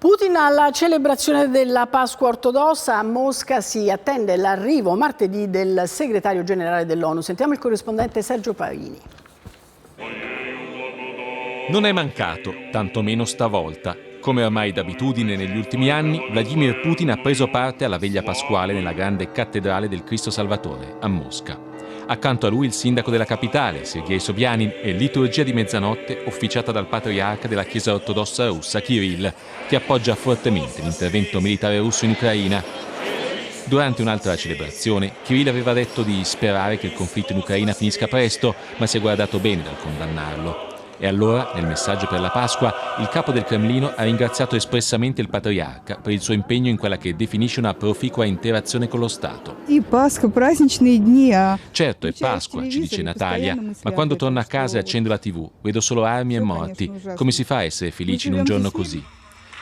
Putin alla celebrazione della Pasqua ortodossa. A Mosca si attende l'arrivo martedì del segretario generale dell'ONU. Sentiamo il corrispondente Sergio Pavini. Non è mancato, tantomeno stavolta. Come ormai d'abitudine negli ultimi anni, Vladimir Putin ha preso parte alla veglia pasquale nella grande cattedrale del Cristo Salvatore, a Mosca. Accanto a lui il sindaco della capitale, Sergei Sobyanin, e liturgia di mezzanotte officiata dal patriarca della Chiesa ortodossa russa, Kirill, che appoggia fortemente l'intervento militare russo in Ucraina. Durante un'altra celebrazione, Kirill aveva detto di sperare che il conflitto in Ucraina finisca presto, ma si è guardato bene dal condannarlo. E allora, nel messaggio per la Pasqua, il capo del Cremlino ha ringraziato espressamente il patriarca per il suo impegno in quella che definisce una proficua interazione con lo Stato. Certo, è Pasqua, ci dice Natalia, ma quando torno a casa e accendo la TV, vedo solo armi e morti. Come si fa a essere felici in un giorno così?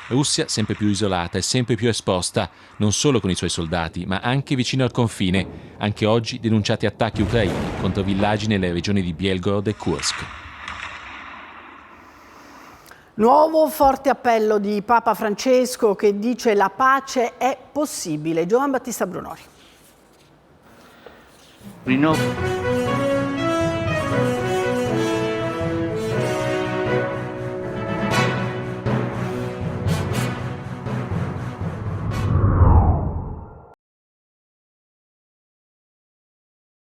Russia sempre più isolata e sempre più esposta, non solo con i suoi soldati, ma anche vicino al confine. Anche oggi denunciati attacchi ucraini contro villaggi nelle regioni di Belgorod e Kursk. Nuovo forte appello di Papa Francesco che dice la pace è possibile. Giovan Battista Brunori.